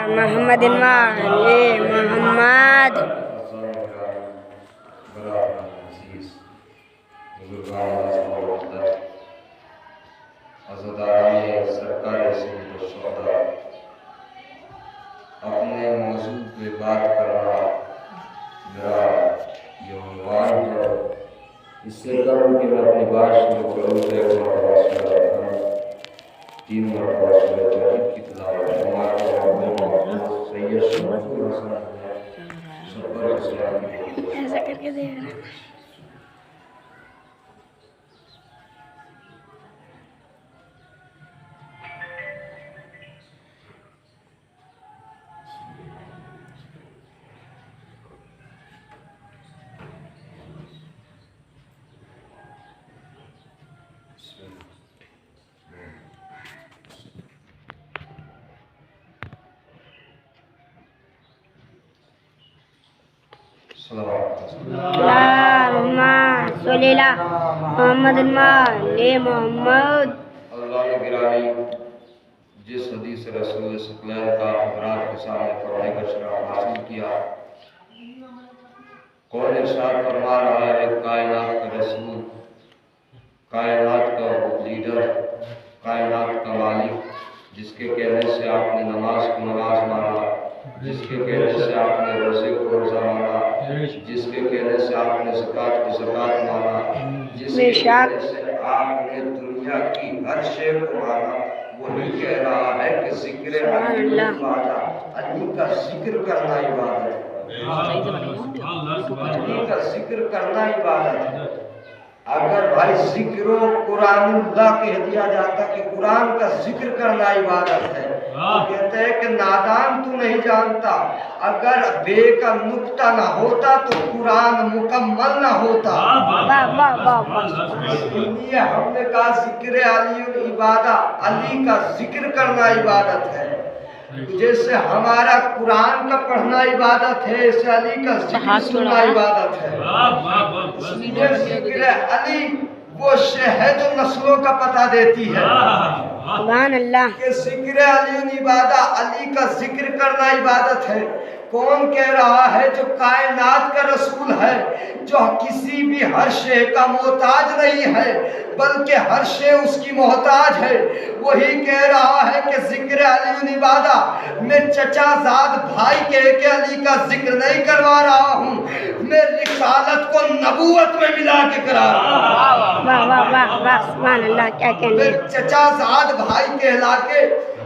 محمد محمد اپنے موضوع پہ بات کرنا میرا یہ عنوان ہے۔ اس سے قبل کہ میں اپنی بات شروع کروں تو ایک مرتبہ سورہ الحمد 3 مرتبہ سورہ توحید کی تلاوت ہمارے سید شمسور حسن صبر اسلام کی ایسا کر کے دیکھ رہا اللہم صلی اللہ محمد محمد۔ اللہ نے گرامی جس حدیث رسول ثقلین کا حضرات کے سامنے پڑھنے کا شرف حاصل کیا، قول ارشاد فرما رہا ہے کائنات کا رسول، کائنات کا لیڈر، کائنات کا مالک، جس کے کہنے سے آپ نے نماز کو نماز مانا، جس کے کہنے سے آپ نے روزے کو روزہ مانا، جس کے کہنے سے آپ نے زکوٰۃ کو زکوٰۃ مانا، جس کے کہنے سے آپ نے دنیا کی ہر شے کو مانا، وہی کہہ رہا ہے کہ ذکر علی عبادت، علی کا ذکر کرنا عبادت ہے، علی کا ذکر کرنا عبادت ہے۔ اگر بھائی ذکر و قرآن اللہ کہہ دیا جاتا کہ قرآن کا ذکر کرنا عبادت ہے، کہتے ہیں کہ نادان تو نہیں جانتا، اگر بے کا نقطہ نہ ہوتا تو قرآن مکمل نہ ہوتا۔ اس لیے ہم نے کہا ذکر علی عبادت، علی کا ذکر کرنا عبادت ہے۔ جیسے ہمارا قرآن کا پڑھنا عبادت ہے، ایسے علی کا ذکر سننا عبادت ہے۔ اس لیے ذکر علی وہ شے ہے جو نسلوں کا پتہ دیتی ہے۔ سبحان اللہ۔ کہ ذکر علی عبادت، علی کا ذکر کرنا عبادت ہے۔ کون کہہ رہا ہے؟ جو کائنات کا رسول ہے، جو کسی بھی ہر شے کا محتاج نہیں ہے بلکہ ہر شے اس کی محتاج ہے، وہی کہہ رہا ہے کہ ذکر علی عبادہ میں چچا زاد بھائی کہہ کے علی کا ذکر نہیں کروا رہا ہوں، میں رسالت کو نبوت میں ملا کے کرا رہا ہوں۔ واہ واہ واہ واہ، سبحان اللہ، کیا کہنے میں چچا زاد بھائی کہلا کے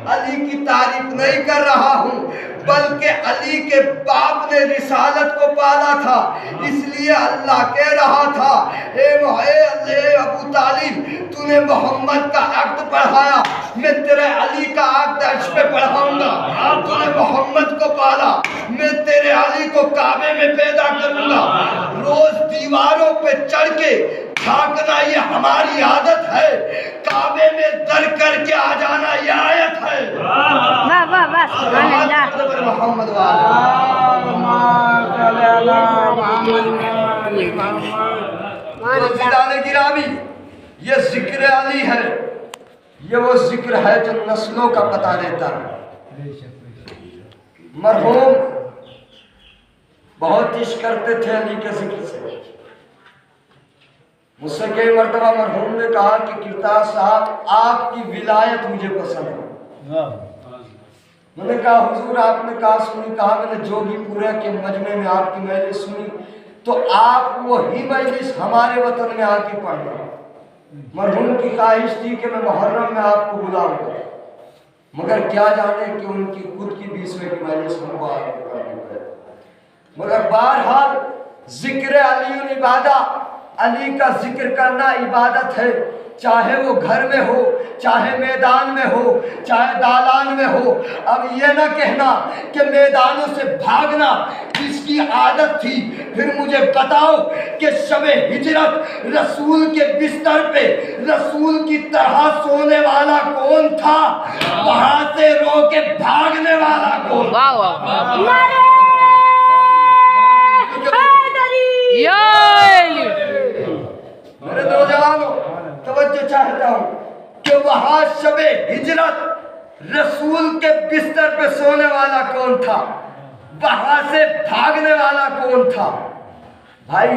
علی کی تعریف نہیں کر رہا ہوں، بلکہ علی کے باپ نے رسالت کو پالا تھا، اس لیے اللہ کہہ رہا تھا اے ابو طالب، تو نے محمد کا عقد پڑھایا، میں تیرے علی کا عقد عرش پہ پڑھاؤں گا۔ تو نے محمد کو پالا، میں تیرے علی کو کعبے میں پیدا کروں گا۔ روز دیواروں پہ چڑھ کے جھانکنا یہ ہماری عادت ہے، کعبے میں در کر کے آ جانا یہ آیت ہے۔ واہ واہ واہ، سبحان اللہ۔ محمد گرامی، یہ ذکر علی ہے، یہ وہ ذکر ہے جو نسلوں کا پتہ دیتا ہے۔ مرحوم بہت عشق کرتے تھے علی کے ذکر سے۔ مجھ سے کئی مرتبہ مرحوم نے کہا کہ کرتار صاحب آپ کی ولایت مجھے پسند ہے۔ میں نے کہا حضور آپ نے کہا سنی؟ کہا میں نے جوگی پورہ کے مجمع میں آپ کی مجلس سنی تو آپ وہی مجلس ہمارے وطن میں آ کے پڑھ رہا۔ مرحوم کی خواہش تھی کہ میں محرم میں آپ کو بلاؤں گا، مگر کیا جانے کہ ان کی خود کی 20ویں کی مجلس ہم کو آ کے پڑھنی پڑے۔ مگر بہرحال ذکر علی عبادہ، علی کا ذکر کرنا عبادت ہے، چاہے وہ گھر میں ہو، چاہے میدان میں ہو، چاہے دالان میں ہو۔ اب یہ نہ کہنا کہ میدانوں سے بھاگنا جس کی عادت تھی، پھر مجھے بتاؤ کہ شب ہجرت رسول کے بستر پہ رسول کی طرح سونے والا کون تھا؟ وہاں سے رو کے بھاگنے والا کون؟ میرے نوجوانوں توجہ چاہتا ہوں کہ وہاں شب ہجرت رسول کے بستر پہ سونے والا کون تھا؟ وہاں سے بھاگنے والا کون تھا؟ بھائی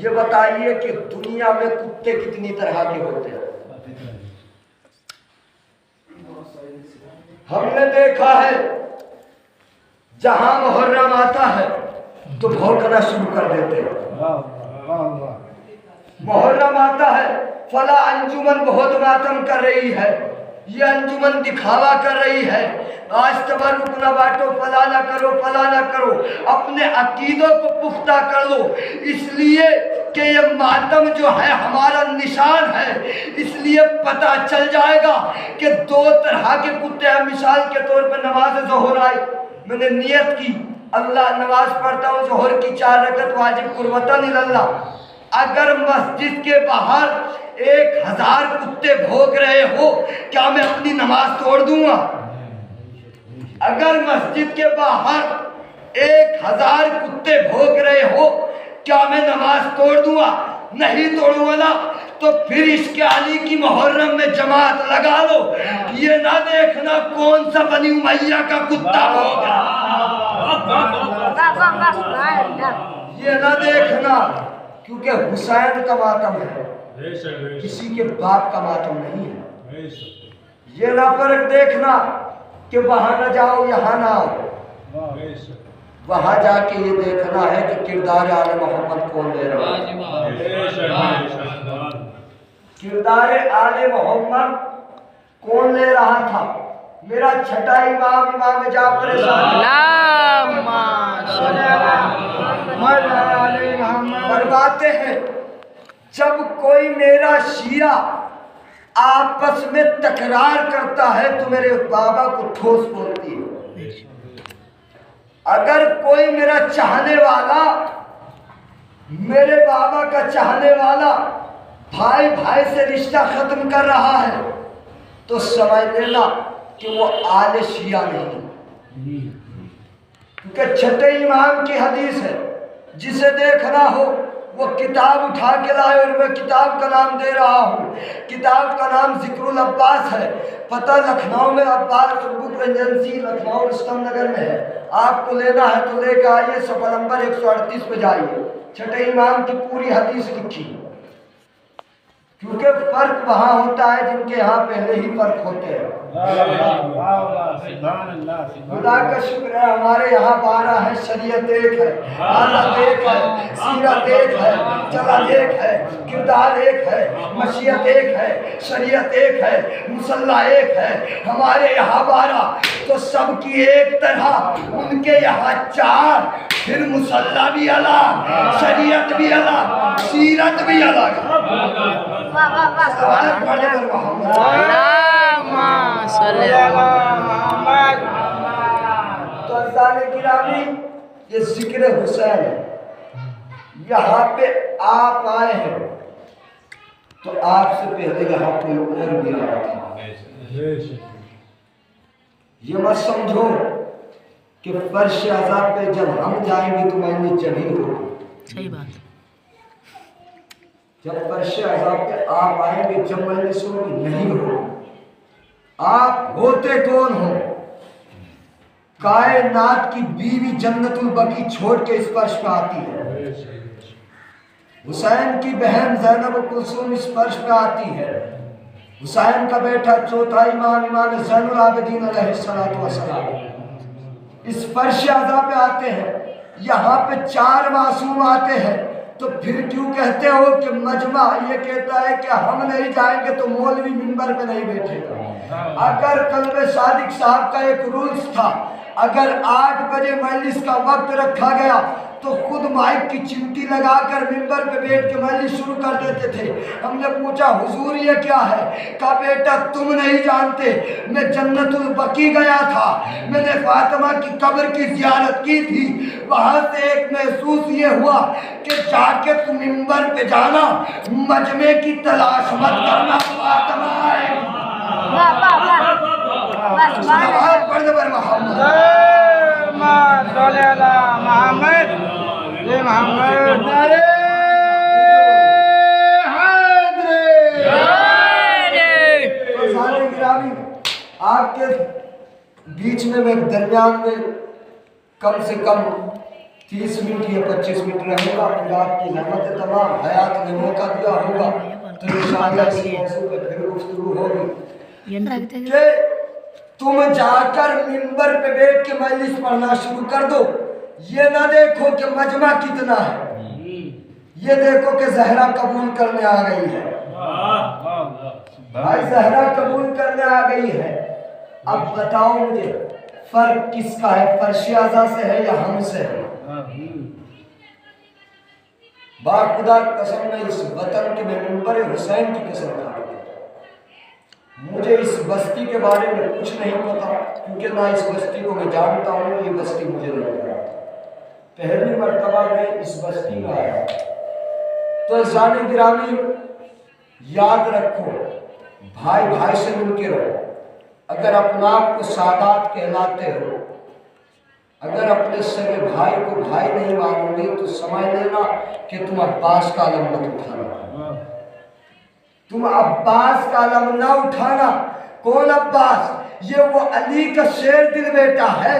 یہ بتائیے کہ دنیا میں کتے کتنی طرح کے ہوتے ہیں؟ ہم نے دیکھا ہے جہاں محرم آتا ہے تو بھونکنا شروع کر دیتے ہیں۔ محرم آتا ہے، فلاں انجمن بہت ماتم کر رہی ہے، یہ انجمن دکھاوا کر رہی ہے، آج تبرک نہ بانٹو، فلاں نہ کرو، فلاں نہ کرو، اپنے عقیدوں کو پختہ کر لو، اس لیے کہ یہ ماتم جو ہے ہمارا نشان ہے، اس لیے پتہ چل جائے گا کہ دو طرح کے کتے ہیں۔ مثال کے طور پر نماز ظہر آئی، میں نے نیت کی اللہ نماز پڑھتا ہوں ظہر کی 4 رکعت واجب قربتاً اللہ، اگر مسجد کے باہر 1000 کتے بھونک رہے ہو کیا میں اپنی نماز توڑ دوں گا؟ اگر مسجد کے باہر 1000 کتے بھونک رہے ہو کیا میں نماز توڑ دوں گا؟ نہیں توڑوں گا نا، تو پھر عشق علی کی محرم میں جماعت لگا لو، یہ نہ دیکھنا کون سا بنی امیہ کا کتا ہوگا، یہ نہ دیکھنا، کیونکہ حسین کا ماتم ہے، کسی کے باپ کا ماتم نہیں ہے۔ یہ نہ فرق دیکھنا کہ وہاں نہ جاؤ یہاں نہ آؤ، وہاں جا کے یہ دیکھنا ہے کہ کردار آل محمد کون لے رہا ہے، کردار آل محمد کون لے رہا تھا۔ میرا چھٹا امام جعفر فرماتے ہیں جب کوئی میرا شیعہ آپس میں تکرار کرتا ہے تو میرے بابا کو ٹھوس پہنچتی ہے، اگر کوئی میرا چاہنے والا، میرے بابا کا چاہنے والا بھائی بھائی سے رشتہ ختم کر رہا ہے تو سمجھ لینا کہ وہ آل شیعہ نہیں، کیونکہ چھٹے امام کی حدیث ہے، جسے دیکھنا ہو وہ کتاب اٹھا کے لائے اور میں کتاب کا نام دے رہا ہوں۔ کتاب کا نام ذکر العباس ہے۔ پتہ لکھنؤ میں عباس بک ایجنسی لکھنؤ رستم نگر میں ہے۔ آپ کو لینا ہے تو لے کے آئیے، صفحہ نمبر 138 پہ جائیے۔ چھٹے امام کی پوری حدیث لکھی، کیونکہ فرق وہاں ہوتا ہے جن کے یہاں پہلے ہی فرق ہوتے ہیں۔ خدا کا شکر ہے ہمارے یہاں 12 ہے، شریعت ایک ہے، عادت ایک ہے، سیرت ایک ہے، چلن ایک ہے، کردار ایک ہے، مشیت ایک ہے، شریعت ایک ہے، مصلح ایک ہے۔ ہمارے یہاں 12 تو سب کی ایک طرح، ان کے یہاں 4، پھر مصلح بھی الگ، شریعت بھی الگ، سیرت بھی الگ۔ تو عزیزان گرامی، یہ ذکر حسین ہے۔ یہاں پہ آپ آئے ہیں تو آپ سے پہلے یہاں کوئی اور بھی آیا تھا۔ یہ مت سمجھو کہ فرش عذاب پہ جب ہم جائیں گے تو میں جبھی ہوگی۔ صحیح بات۔ جب فرش عذاب پہ آپ آئیں گے جب مجلس ہوگی نہیں ہوگی۔ آپ ہوتے کون ہو؟ کائنات کی بیوی جنت البقیع چھوڑ کے اس فرش پہ آتی ہے۔ حسین کی بہن زینب کلثوم اس فرش پہ آتی ہے۔ حسین کا بیٹا چوتھا امام زین العابدین علیہ السلام اس فرش عذاب پہ آتے ہیں۔ یہاں پہ 4 معصوم آتے ہیں، تو پھر کیوں کہتے ہو کہ مجمع یہ کہتا ہے کہ ہم نہیں جائیں گے تو مولوی منبر پہ نہیں بیٹھے گا؟ اگر قلب صادق صاحب کا ایک رولز تھا، اگر 8 بجے مجلس کا وقت رکھا گیا تو خود مائک کی چمٹی لگا کر منبر پہ بیٹھ کے مجلس شروع کر دیتے تھے۔ ہم نے پوچھا حضور یہ کیا ہے؟ کہا بیٹا تم نہیں جانتے، میں جنت البقیع گیا تھا، میں نے فاطمہ کی قبر کی زیارت کی تھی، وہاں سے ایک محسوس یہ ہوا کہ جا کے تم منبر پہ جانا، مجمع کی تلاش مت کرنا، فاطمہ آئے۔ صلوات پڑھ دے بر محمد۔ آپ کے بیچ میں درمیان میں کم سے کم 30 منٹ یا 25 منٹ رہے گا۔ آپ کی نعمت تمام حیات نے موقع دیا ہوگا تو انشاءاللہ اس موضوع پہ پھر گفتگو ہوگی کہ تم جا کر منبر پہ بیٹھ کے مجلس پڑھنا شروع کر دو۔ یہ نہ دیکھو کہ مجمع کتنا ہے، یہ دیکھو کہ زہرا قبول کرنے آ گئی ہے۔ بھائی زہرا قبول کرنے آ گئی ہے۔ اب بتاؤ مجھے فرق کس کا ہے، فرش اعضا سے ہے یا ہم سے ہے؟ با خدا قسم میں اس وطن کے منبر حسین کی قسم کھا رہا ہوں، مجھے اس بستی کے بارے میں کچھ نہیں پتا، کیونکہ نہ اس بستی کو میں جانتا ہوں، یہ بستی مجھے نہیں پتا۔ پہلی مرتبہ میں اس بستی میں آیا تو عزیزان گرامی یاد رکھو، بھائی بھائی سے مل کے رہو۔ اگر اپنا آپ کو سادات کہلاتے ہو، اگر اپنے سگے بھائی کو بھائی نہیں مانو گے تو سمجھ لینا کہ تم عباس کا علم مت اٹھانا، تم عباس کا علم نہ اٹھانا۔ کون عباس؟ یہ وہ علی کا شیر دل بیٹا ہے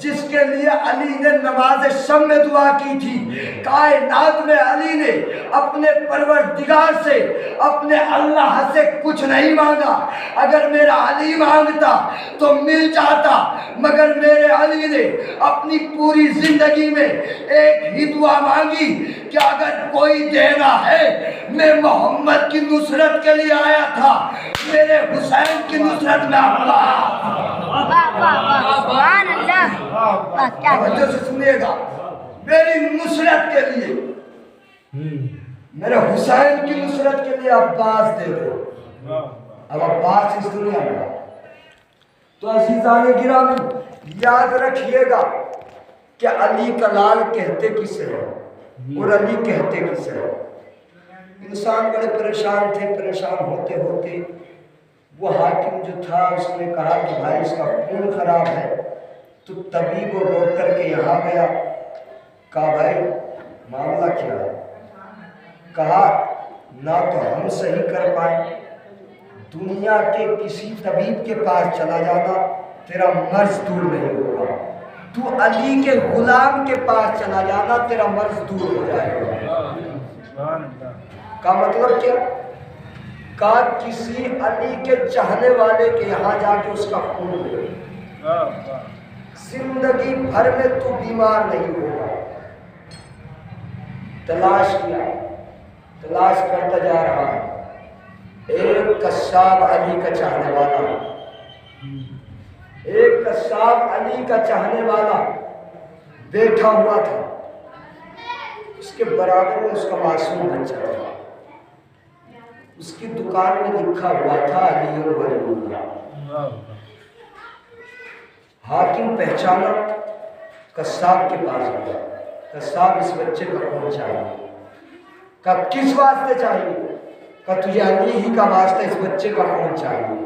جس کے لیے علی نے نماز شب میں دعا کی تھی۔ کائنات میں علی نے اپنے پروردگار سے، اپنے اللہ سے کچھ نہیں مانگا۔ اگر میرا علی مانگتا تو مل جاتا، مگر میرے علی نے اپنی پوری زندگی میں ایک ہی دعا مانگی کہ اگر کوئی دینا ہے، میں محمد کی نصرت کے لیے آیا تھا، میرے حسین کی نصرت میں اللہ۔ سبحان اللہ۔ توجہ سے سنیے گا، میری نصرت کے لیے، میرے حسین کی نصرت کے لیے عباس دے دو۔ اب عباس اس دنیا میں، تو عزیزان گرامی یاد رکھیے گا کہ علی کا لال کہتے کسے ہے اور علی کہتے کسے ہے۔ انسان بڑے پریشان تھے، پریشان ہوتے ہوتے وہ حاکم جو تھا اس نے کہا کہ بھائی اس کا خون خراب ہے، تو طبیب اور ڈاکٹر کے یہاں گیا، کہا بھائی معاملہ کیا ہے؟ کہا نہ تو ہم صحیح کر پائیں، دنیا کے کسی طبیب کے پاس چلا جانا تیرا مرض دور نہیں ہوگا، تو علی کے غلام کے پاس چلا جانا تیرا مرض دور ہو جائے گا۔ کا مطلب کیا؟ کہا کسی علی کے چاہنے والے کے یہاں جا کے اس کا خون لے، زندگی بھر میں تو بیمار نہیں ہوگا۔ تلاش کیا، تلاش کرتا جا رہا ہے، ایک قصاب علی کا چاہنے والا، ایک قصاب علی کا چاہنے والا بیٹھا ہوا تھا، اس کے برابر میں اس کا معصوم بچہ تھا، اس کی دکان میں لکھا ہوا تھا علی ولی اللہ۔ حاکم پہچانا، قصاب کے پاس گیا، قصاب اس بچے کا خون چاہیے۔ کہا کس واسطے چاہیے؟ کہا تجھے علی ہی کا واسطہ اس بچے کا خون چاہیے۔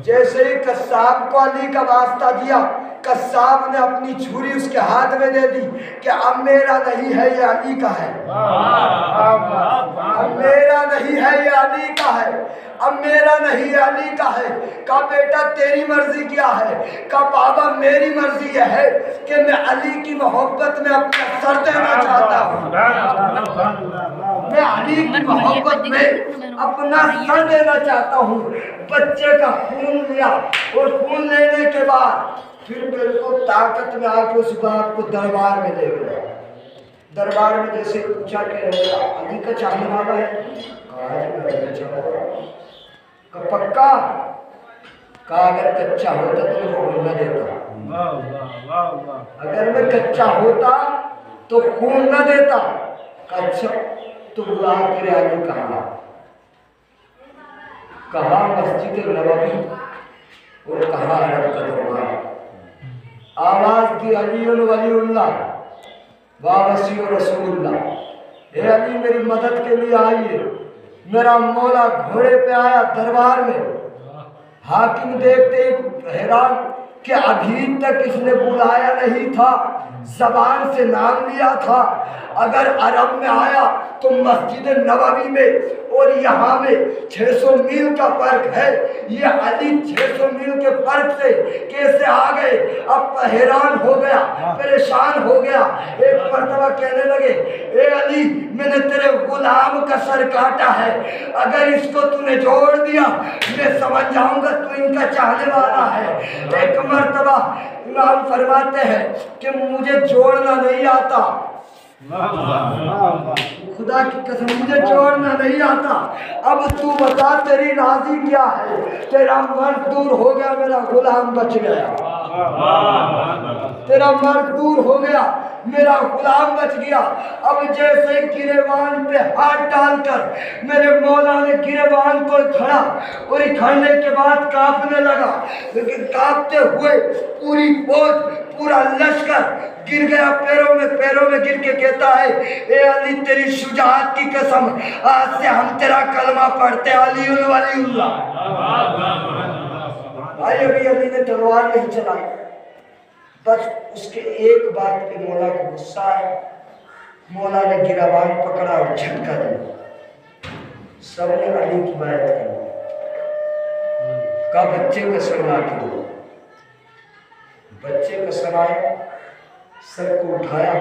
جیسے ہی قصاب کو علی کا واسطہ دیا، قصاب نے اپنی چھری اس کے ہاتھ میں دے دی کہ اب میرا نہیں ہے یہ علی کا ہے، اب میرا نہیں ہے یہ علی کا ہے، اب میرا نہیں ہے علی کا ہے۔ کہا بیٹا تیری مرضی کیا ہے؟ کہا بابا میری مرضی یہ ہے کہ میں علی کی محبت میں اپنا سر دینا چاہتا ہوں، میں علی کی محبت میں اپنا سر دینا چاہتا ہوں۔ بچے کا خون لیا اور خون لینے کے بعد پھر میرے کو طاقت میں آ کے اس باپ کو دربار میں لے گیا۔ دربار میں جیسے پوچھا کہ علی کا چاہنے والا ہے؟ کہا جی میں علی کا چاہنے والا ہوں۔ کہا پکا؟ کہا اگر کچا ہوتا تو میں خون نہ دیتا، اگر میں کچا ہوتا تو خون نہ دیتا۔ کہا اچھا تو بلا تیرے علی کہاں؟ کہا مسجد نبوی اور کہا عرب کا دربار۔ آواز دی علی ولی اللہ وابسی رسول اللہ، اے علی میری مدد کے لیے آئیے۔ میرا مولا گھوڑے پہ آیا دربار میں، حاکم دیکھتے ہی حیران کہ ابھی تک اس نے بلایا نہیں تھا، زبان سے نام لیا تھا، اگر عرب میں آیا تو مسجد نبوی میں اور یہاں میں 600 میل کا فرق ہے، یہ علی 600 میل کے فرق سے کیسے آ گئے؟ اب حیران ہو گیا، پریشان ہو گیا۔ ایک مرتبہ کہنے لگے اے علی میں نے تیرے غلام کا سر کاٹا ہے، اگر اس کو تو نے جوڑ دیا میں سمجھ جاؤں گا تو ان کا چاہنے والا ہے۔ ایک مرتبہ امام فرماتے ہیں کہ مجھے جوڑنا نہیں آتا، خدا کی قسم مجھے جوڑنا نہیں آتا، اب تو بتا تیری راضی کیا ہے؟ تیرا مرد دور ہو گیا، میرا غلام بچ گیا، تیرا مرد دور ہو گیا، میرا غلام بچ گیا۔ اب جیسے گریبان پہ ہاتھ ڈال کر میرے مولا نے گریبان کو کھڑا اور کھڑنے کے بعد کانپنے لگا، لیکن کانپتے ہوئے پوری فوج پورا لشکر گر گیا پیروں میں گر کے کہتا ہے اے علی تیری شجاعت کی قسم آج سے ہم تیرا کلمہ پڑھتے علی ولی اللہ۔ بھائی ابھی علی نے تلوار نہیں چلائی، بس اس کے ایک بات پہ مولا کو غصہ ہے، مولا نے گریبان پکڑا اور جھٹکا دیا، سب نے علی کی بیعت کی۔ کہا بچے کا سر لا کے دو، بچے کا سر آیا، سر کو اٹھایا،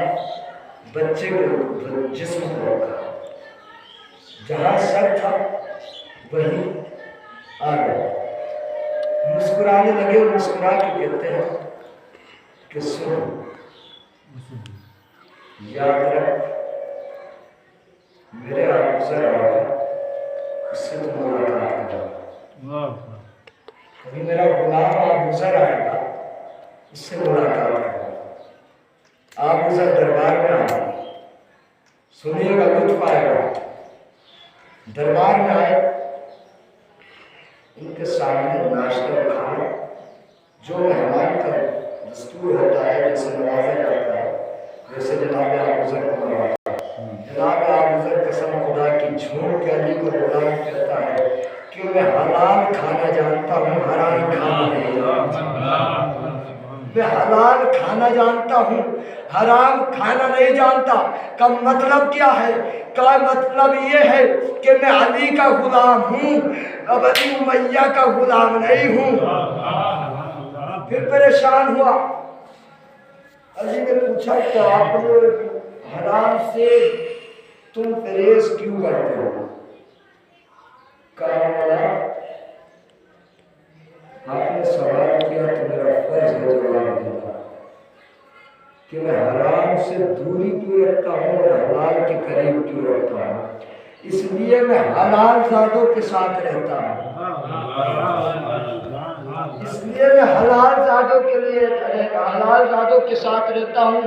بچے کے جسم کو رکھا، جہاں سر تھا وہیں آ گیا۔ مسکرانے لگے اور مسکرا کے کہتے ہیں کہ سن یاد رکھ میرے آفیسر آئے گا، اس سے تم ملاقات کرو، کبھی میرا غلام آفیسر آئے گا اس سے ملاقات کرو۔ آفیسر دربار میں آئے، سنیے گا لطف آئے گا۔ دربار میں آئے، ان کے سامنے ناشتہ کھانا جو مہمان کا دستور ہوتا ہے، جیسے نوازا جاتا ہے، جیسے جناب آفیسر کو نوازا۔ جناب آفیسر قسم خدا کی جھوٹ کے علی کو غلام کہتا ہے کہ میں حلال کھانا جانتا ہوں، حرام کھانا نہیں جانتا، میں حلال کھانا جانتا ہوں، حرام کھانا نہیں جانتا۔ کا مطلب کیا ہے؟ کا مطلب یہ ہے کہ میں علی کا غلام ہوں، بنی امیہ کا غلام نہیں ہوں۔ پھر پریشان ہوا، علی نے پوچھا کہ آپ نے حرام سے تم پرہیز کیوں کرتے ہو؟ کہا آپ نے سوال کیا تو میرا فرض ہے جواب دینا کہ میں حرام سے دوری کیوں رکھتا ہوں اور حلال کے قریب کیوں رکھتا ہوں؟ اس لیے میں حلال زادوں کے ساتھ رہتا ہوں، اس لیے میں حلال زادوں کے ساتھ رہتا ہوں،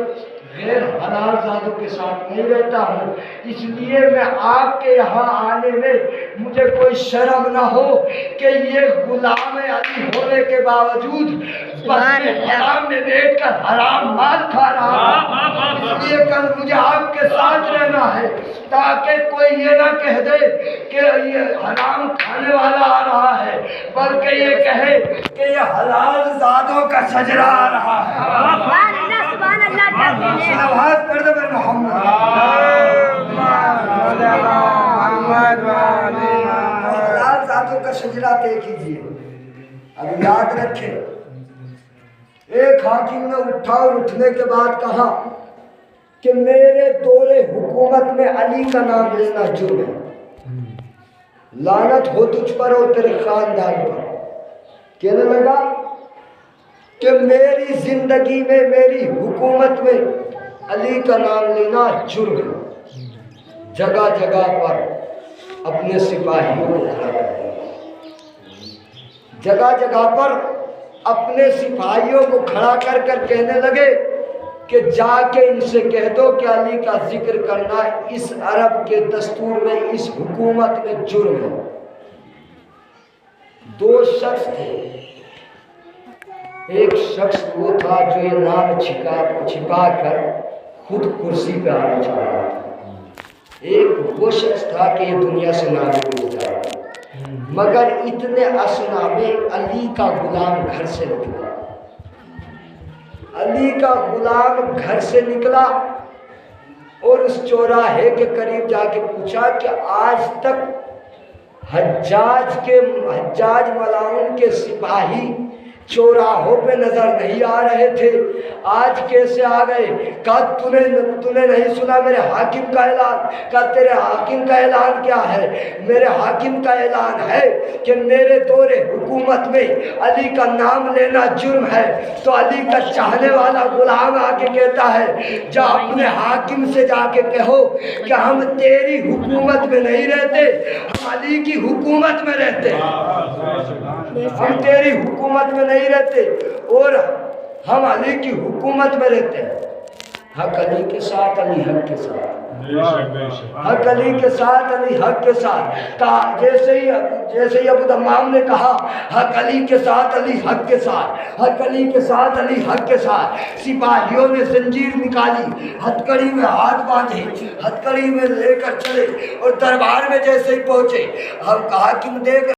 غیر حلال زادوں کے ساتھ نہیں رہتا ہوں۔ اس لیے میں آپ کے یہاں آنے میں مجھے کوئی شرم نہ ہو کہ یہ غلام علی ہونے کے باوجود حرام میں بیٹھ کر حرام مال کھا رہا ہے۔ اس لیے کل مجھے آپ کے ساتھ رہنا ہے تاکہ کوئی یہ نہ کہہ دے کہ یہ حرام کھانے والا آ رہا ہے، بلکہ یہ کہے کہ یہ حلال زادوں کا شجرہ آ رہا ہے۔ صلوات پڑھ دے میرے محمد۔ حلال زادوں کا شجرہ طے کیجیے۔ اب یاد رکھیں، ایک حاکم نے اٹھا اور اٹھنے کے بعد کہا کہ میرے دور حکومت میں علی کا نام لینا جرم ہے، لعنت ہو تجھ پر اور تیرے خاندان پر۔ کہنے لگا کہ میری زندگی میں، میری حکومت میں علی کا نام لینا جرم ہے۔ جگہ جگہ پر اپنے سپاہیوں کو کھڑا کر دیا، جگہ جگہ پر اپنے سپاہیوں کو کھڑا کر کر کہنے لگے کہ جا کے ان سے کہہ دو کہ علی کا ذکر کرنا اس عرب کے دستور میں، اس حکومت میں جرم ہے۔ دو شخص تھے، ایک شخص وہ تھا جو یہ نام چھپا کر خود کرسی پہ آنا چاہ رہا تھا، ایک وہ شخص تھا کہ یہ دنیا سے نابود ہو جائے، مگر اتنے اسنا میں علی کا غلام گھر سے نکلا۔ علی کا غلام گھر سے نکلا اور اس چوراہے کے قریب جا کے پوچھا کہ آج تک حجاج ملعون کے سپاہی چوراہوں پہ نظر نہیں آ رہے تھے، آج کیسے آ گئے؟ کہا تو نے نہیں سنا میرے حاکم کا اعلان؟ کہا تیرے حاکم کا اعلان کیا ہے؟ میرے حاکم کا اعلان ہے کہ میرے دور حکومت میں علی کا نام لینا جرم ہے۔ تو علی کا چاہنے والا غلام آ کے کہتا ہے جا اپنے حاکم سے جا کے کہو کہ ہم تیری حکومت میں نہیں رہتے، ہم علی کی حکومت میں رہتے ہیں، ہم تیری حکومت میں نہیں رہتے اور ہم علی کی حکومت میں رہتے ہیں۔ حق علی کے ساتھ، علی حق کے ساتھ، حق علی کے ساتھ، علی حق کے ساتھ۔ جیسے ہی ابو تمام نے کہا حق علی کے ساتھ، علی حق کے ساتھ، حق علی کے ساتھ، علی حق کے ساتھ، سپاہیوں نے زنجیر نکالی، ہتھکڑی میں ہاتھ باندھے، ہتھکڑی میں لے کر چلے اور دربار میں جیسے ہی پہنچے، ہم کہا کہ دیکھ